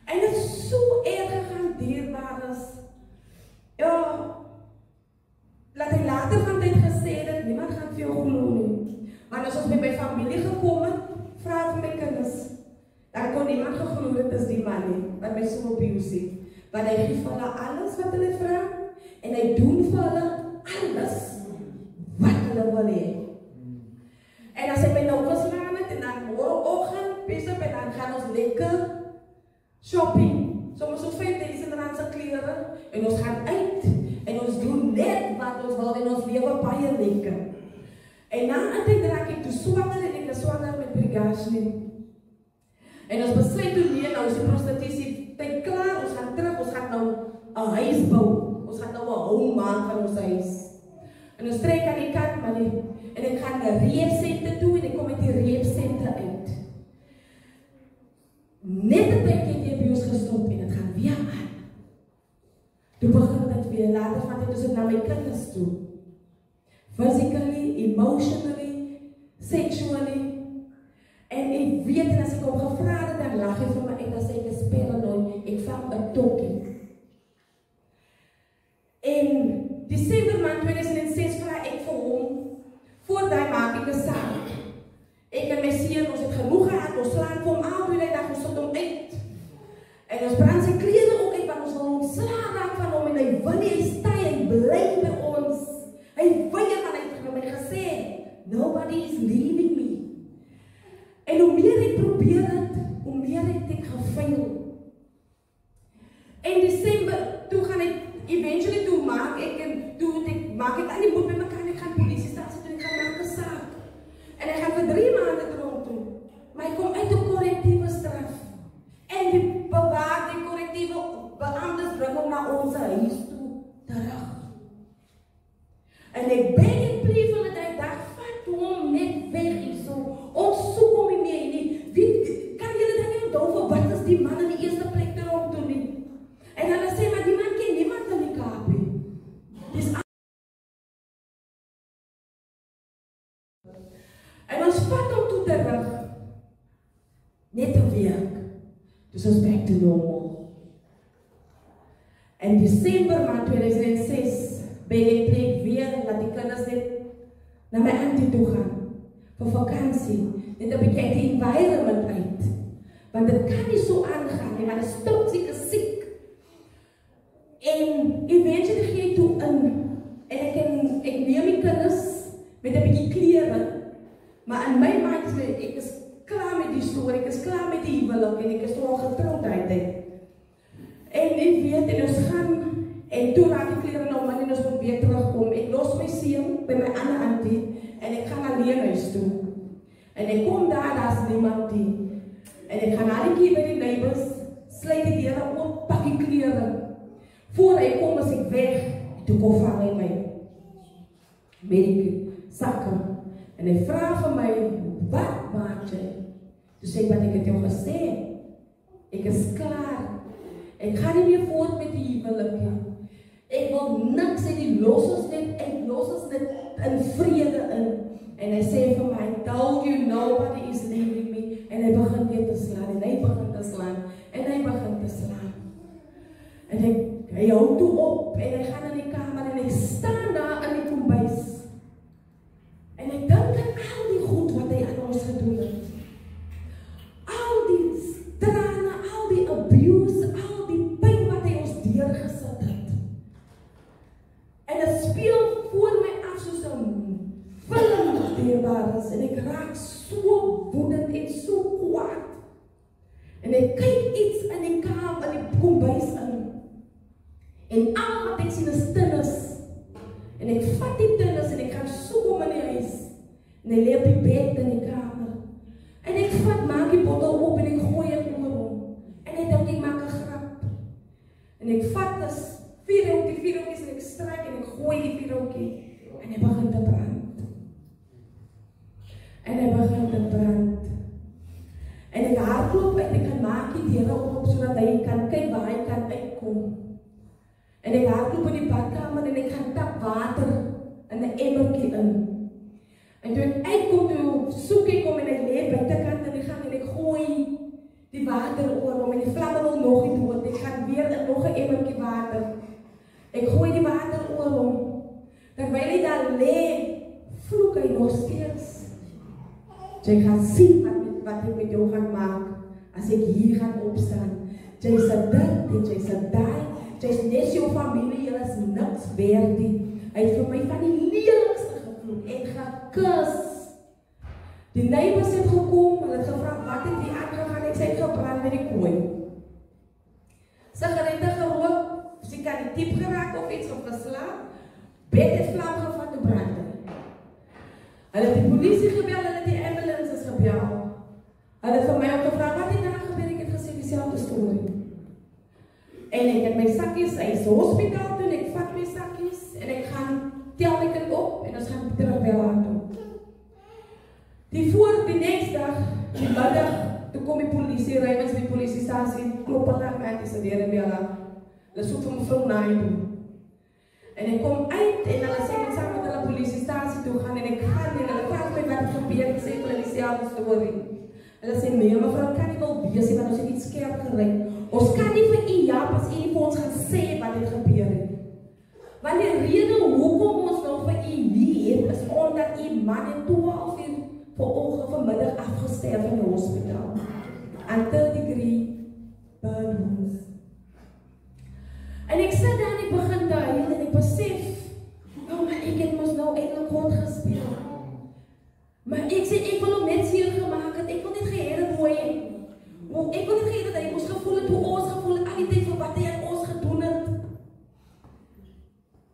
En het is zo erg gegaan, dierbares. Ja, laat hij later van tijd gezegd dat niemand gaat veel geloven. Maar als we bij mijn familie gekomen, vragen mijn kinders. Dan kon niemand geloven dat is die man niet, wat mij zo abusive. Maar hij geeft voor alles wat hij vraagt. En hij doet voor alles wat hij wil. En als hij mij nou geslaan heeft, en dan morgenochtend, bezig en dan gaan we lekker shopping. Soms zo'n 5000 rand kleren. En ons gaan uit. En ons doen net wat ons wil in ons leven baie lekker. En na een tijd raak ik dus zwanger en ik ben zwanger met Brigashnin. En ons besluit toen weer, nou is die prostitutie tijd klaar, ons gaan terug, ons gaat nou een huis bouwen. Ons gaat nou een home maken van ons huis. En ons trek aan die kant, maar die, en ik ga naar reepcenten toe en ik kom met die reepcenten uit. Net de tijd heeft die abuse gestopt en het gaat weer aan. Toen begint het weer, later gaat het dus naar mijn kinders toe. Physically, emotionally, sexually. En ik weet, en als ik hem gevraagd heb, dan lach ik voor me en dan zeg ik, spelen nooit, ik vang een tokie. In december maand 2006 vraag ik voor hem, voordat maak ik een zaak. Ik en mijn ziel, ons het genoeg gehad, ons slaan voor hem aan, jullie dag, ons zat hem uit. En ons brandt zijn kleren ook, ik ben ons wel ontslaan raak van hem, en hij wil niet, hij staat, hij blijft bij ons. Hij wil je, maar hij heeft mij gezegd, nobody is leaving me. En hoe meer ik probeer het, hoe meer ik gefaald. In december, toen ga ik, eventually toen maak ik aan die boek met elkaar en ik ga de politiestatie doen, ik ga maken een zaak. En hij gaat voor 3 maanden erom doen. Maar ik kom uit de correctieve straf. En die bewaarde correctieve beambten brengen hem naar onze huis toe terug. En ik ben in blijven dat hij dacht, vat hem net weg is zo. Ontzoek om je mee niet. Kan jullie dat niet doven? Wat is die man in de eerste plek erom doen niet? En dan zei maar die man kent niemand aan die kapie. Dus en ons vat hem toe terug. Net een week. Dus ons back to normal. En december maand 2006 ben ik weer, laat die kinders net naar mijn auntie toe gaan. Voor vakantie. En dan bekijk die environment uit. Want het kan niet zo aangaan. Maar de stopziek is ziek. En eventually ging ik toe en ik neem mijn kinders met een beetje kleren. Maar aan mij maakt het, ik is klaar met die story, ik is klaar met die huwelijk en ik is toch al getrouwd eigenlijk. En ik weet, en ons gaan, en toen raak ik kleren om en ons moet weer terugkomen. Ik los mijn ziel bij mijn andere auntie en ik ga naar Leenhuis toe. En ik kom daar is niemand die. En ik ga naar die keer bij die neighbors, sluit die deuren op, pak die kleren. Voor hij komt is ik weg, toen kon vangen in mij. Met die zakken. En hij vraagt van mij, wat maak je? Dus ik wat ik het jou gezegd. Ik is klaar. Ik ga niet meer voort met die huwelijken. Ik wil niks en die los ons net, ik los ons net een vrede in. En hij zei van mij, told you nobody is leaving me. En hij begint weer te slaan, en hij begint te slaan, en hij begint te slaan. En hij houdt toe op, en hij gaat naar die kamer, en ik sta daar aan die kombuis. En ik denk aan al die goed wat hij aan ons gedaan heeft. Al die tranen, al die abuse, al die pijn wat hij ons deurgezet heeft. En het speelt voor mij af zoals een film deurbaar is. En ik raak zo woedend en zo kwaad. En ik kijk iets aan die kamer, aan die kombuis aan. En al wat ik zie is tennis. En ik vat die tennis en ik ga zoeken in die huis. En hij leert die bed in die kamer. En ik maak die bottel op en ik gooi het om. En hij denkt, ik maak een grap. En ik vat dus 4 hoekjes en ik strijk en ik gooi die 4 hoekjes. En hij begint te branden. En hij begint te branden. En ik hardloop uit, ik maak die deuren op zodat hij kan kijken waar hij kan uitkomen. En ik hardloop in die badkamer en ik ga tap water in een emmertje in. En toen ik uitkom, toen zoek ik om en ik leer buitenkant en ik ga en ik gooi die water oor en die vlamme wil nog nie dood. Ek gaan weer in nog 'n emmertjie water. Ek gooi die water oor hom. Terwyl hy daar lê, vloek hy nog steeds. Jy gaan sien wat ek met jou gaan maak as ek hier gaan opstaan. Jy sê dit en jy sê daai. Jy is net jou familie, jy is niks werd nie. Hy het vir my van die lelikste gevloek en gekus. Die neighbors het gekom, hulle het gevra wat het hier aangegaan, ek sê gebrand met die kooi. Sigarette gerook, sy kan die diep geraak of iets opgeslaap, bed het vlam gevat te brand. Hulle het die polisie gebel, hulle het die ambulances gebel. Hulle het vir my ook gevra wat het daar gebeur, ek het gesê dieselfde storie. En ek het my sakkies, hy is hospitaal toe, en ek vat my sakkies, en ek gaan tel my kind op, en ons gaan terug by haar toe. Die next dag, die middag, toe kom die polisie, Rymans die polisiestasie, klop hulle aan my, die sê deur en by hulle, hulle soek vir mevrou Naai toe. En ek kom uit, en hulle sê, ek saam met hulle polisiestasie toe gaan, en ek gaan, en hulle vraag my wat gebeur, ek sê vir hulle dieselfde storie. Hulle sê, nee, mevrou, kan nie wel wees, want ons het iets skerp gereik. Ons kan nie vir u jaap as u nie vir ons gaan sê wat het gebeur het. Want die rede hoekom ons nou vir u hier is omdat u man in 12 uur vanoggend vanmiddag afgesterf in die hospitaal. Aan 3rd-degree burn wounds. En ek sit daar en ek begin te huil en ek besef, oh maar ek het mos nou eintlik God gespeel. Maar ek sê ek wil hom net seer gemaak het, ek wil net geheer het hoe hy. Ek wil nie gegeet dat hy ons gevoel het, hoe ons gevoel het, al die tyd vir wat hy aan ons gedoen het.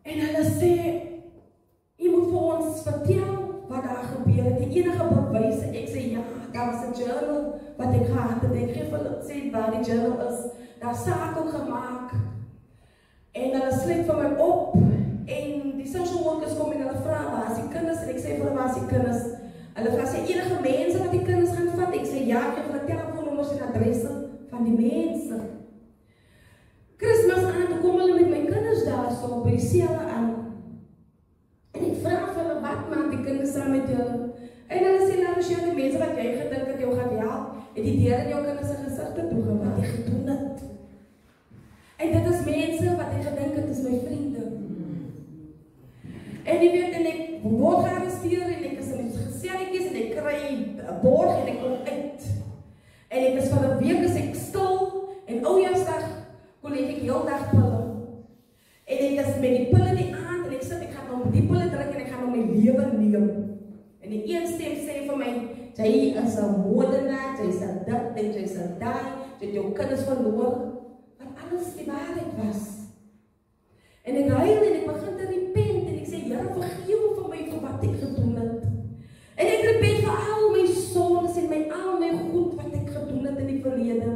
En hulle sê, jy moet vir ons vertel wat daar gebeur het, die enige bewyse. Ek sê, ja, daar was 'n journal wat ek gehad het, ek geef hulle sê waar die journal is, daar saak ook gemaak. En hulle sluit vir my op, en die social workers kom en hulle vra, waar is die kinders? En ek sê vir hulle, waar is die kinders? Hulle vra, sê enige mense wat die kinders gaan vat? Ek sê, ja, ek geef hulle telefoonnommers en adresse van die mense. Kersfees aan, toe kom hulle met my kinders daar so, by die selle aan. En ek vra vir hulle, wat maak die kinders saam met julle? En hulle sê, nou, Michelle, die mense wat jy gedink het, jou gaan help, het die deur in jou kinders se gesigte toegegaan, wat jy gedoen het. En dit is mense wat jy gedink het, is my vriende. En jy weet, en ek word gearresteer, en ek is in die geselletjies, en ek kry 'n borg, en ek kom uit. En ek is van 'n week is ek stil, en Oudjaarsdag kon ek heel dag pille. En ek is met die pille die aand, en ek sit, ek gaan nou die pille druk, en ek gaan nou my lewe neem. En die een stem sê vir my, jy is 'n moordenaar, jy is 'n dit, en jy is 'n daai, jy het jou kinders verloor, wat alles die waarheid was. En ek huil, en ek begin te repent, en ek sê, Here, vergewe vir my vir wat ek gedoen het. En ek repent vir al my sondes en al my goed wat ek gedoen het in die verlede.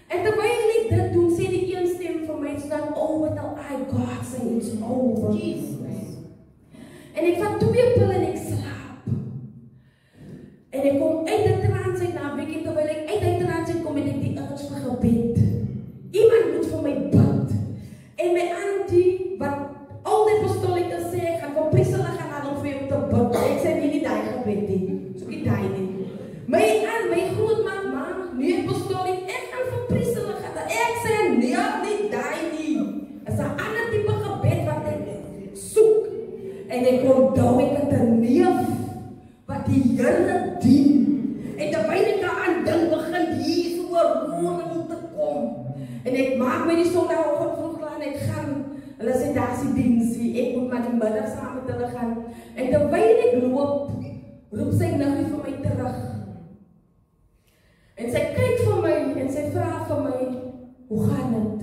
En terwyl ek dit doen, sê die een stem vir my, dan, oh, what I God say it's over. Jesus. En ek vat 2 pille en ek slaap. En ek kom uit die trance uit na 'n weekie, terwyl ek uit die trance kom, en ek die urge vir gebed. Iemand moet vir my bid. En my auntie, wat al die apostolieke sê, ek gaan van Priscilla gaan aan om vir jou te bid. Ek sê nie die gebed nie, so die nie. My grootma, nee apostolik, ek gaan van Priscilla gaan. Ek sê nee, nie die nie. Is 'n ander tipe gebed wat ek soek. En ek onthou ek het 'n neef wat die Here dien. En terwyl ek daaraan dink, begin hier so 'n roering te kom. En ek maak my die Sondagoggend vroeg klaar en ek gaan. Hulle sê daar is die diensie, ek moet maar die middag saam met hulle gaan. En terwyl ek loop, roep sy niggie vir my terug. En sy kyk vir my en sy vra vir my, hoe gaan dit?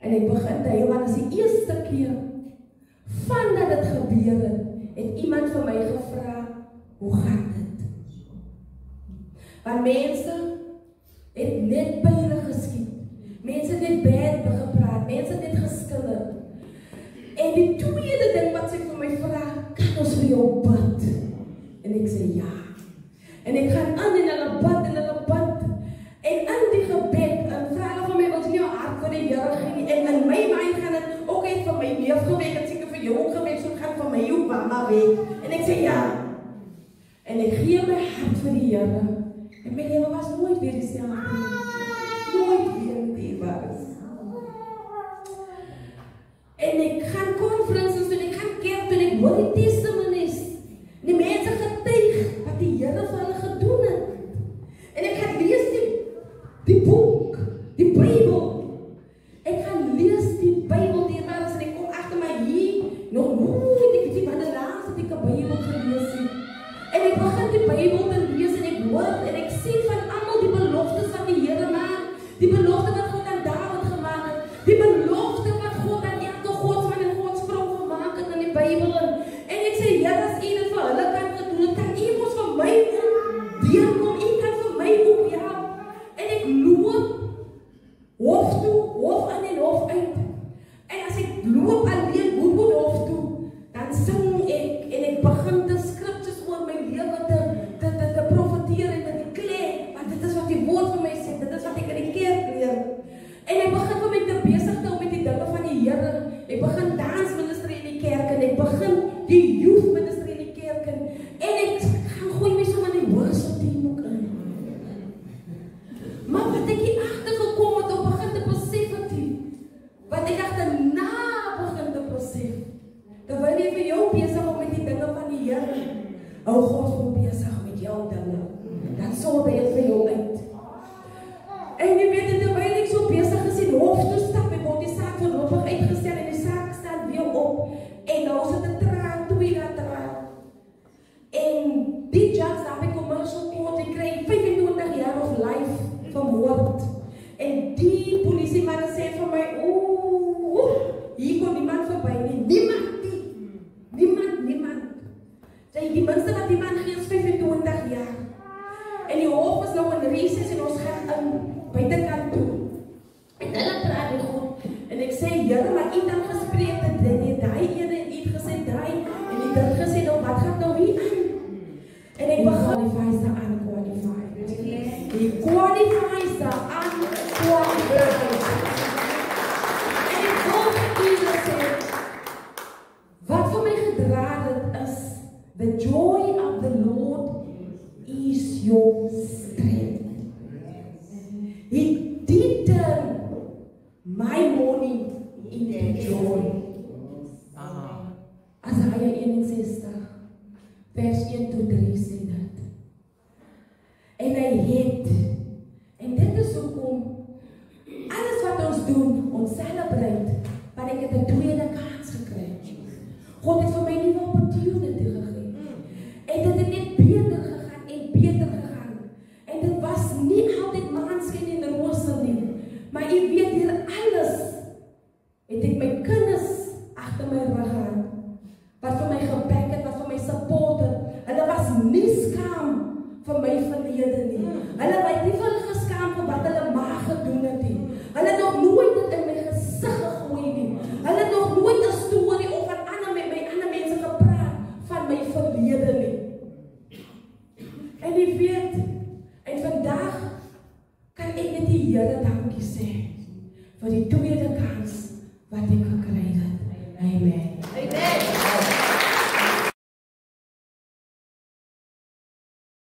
En ek begin te huil, want dit is die eerste keer vandat dit gebeur het iemand vir my gevra, hoe gaan dit? Want mense het net by hulle geskiet. Mense het net bad gepraat, mense het net geskilder. En die tweede ding wat sy vir my vra, kan ons vir jou bid? En ek sê ja. En ek gaan aan en hulle bid en hulle bid. En in die gebed, en vra hulle vir my, wil jy jou hart vir die Here gee nie? En in my mind gaan het ook uit vir my neef gewek, het seker vir jou ook gewek, so gaan vir my jou mama weg. En ek sê ja. En ek gee my hart vir die Here. En my lewe was nooit is nie nooit weer dierbaar is. En ek gaan conferences en ek gaan kerk en ek hoor die testimonies. Die mense getuig wat die Here vir hulle gedoen het. En ek gaan lees die boek, die Bybel. Ek gaan lees die Bybel dierbaar en ek kom agter my hier nog nooit ek weet nie wat die laaste ek 'n Bybel gelees het. En ek begin die Bybel te lees en ek hoor en ek sien van almal die beloftes wat die Here maak, die belofte wat God aan Dawid gemaak het, die belofte wat God aan elke godsman en godsvrou gemaak het in die Bybel. En ek sê, Here, as U dit vir hulle kan gedoen het, kan U mos vir my deurkom, U kan vir my ook help. En ek loop hof toe, hof aan en hof uit. En as ek loop alleen Woodwood hof toe, dan sing ek en ek begin te skriptures oor my lewe te profeteer en te declare, want dit is wat die woord vir my sê, dit is wat ek in die kerk leer. En ek begin vir my te besig te hou met die dinge van die Here. Ek begin dansministerie in die kerk en ek begin die youth ministry in die kerk en ek gaan gooi my sommer in die worship team ook in. Maar wat ek hier agtergekom het om begin te besef het, wat ek agterna begin te besef, terwyl jy vir jou besig om met die dinge van die Here, hou God vir besig met jou dinge, dan sorg hy vir jou uit. En jy weet, terwyl ek so besig is in hof toe stap, ek word die saak voorlopig uitgestel en die saak staan weer op, en nou sit 'n traan, 2 dae traan. En die judge daar by commercial court, ek kry 25 jaar of life van moord. En die polisieman sê vir my, hier kom niemand verby nie, niemand. Die minste wat die man gee is 25 jaar. En die hof is nou in recess en ons gaan buitekant toe. En hulle praat nie goed. En ek sê, Here, maar U dan gespreek het dit, daai ene en U gesê daai en U dit gesê, nou wat gaan nou hier aan? En ek begin qualifies aan qualify. Die qualifies aan qualify. En ek hoop U sê, wat vir my gedra het is, the joy of the Lord is your strength. He did turn my mourning into joy. Isaiah 61, vers 1-3 sê dit. En hy het, en dit is hoekom, alles wat ons doen, ons celebrate, want ek het 'n tweede kans gekry. God het vir my nie 'n opportunity gegee. En dit het net beter gegaan en beter gegaan. En dit was nie altyd maanskyn en rose nie. Maar ek weet hier alles, het ek my kinders agter my rug gehad, wat vir my geback het, wat vir my support het. Hulle was nie skaam vir my verlede nie. Hulle het nie vir hulle geskaam vir wat hulle ma gedoen het nie. Hulle het nog nooit dit in my gesig gegooi nie. Hulle het nog nooit 'n storie of met ander mense gepraat van my verlede nie. En jy weet, en vandag kan ek net die Here dankie sê vir die tweede kans wat ek gekry het. Amen.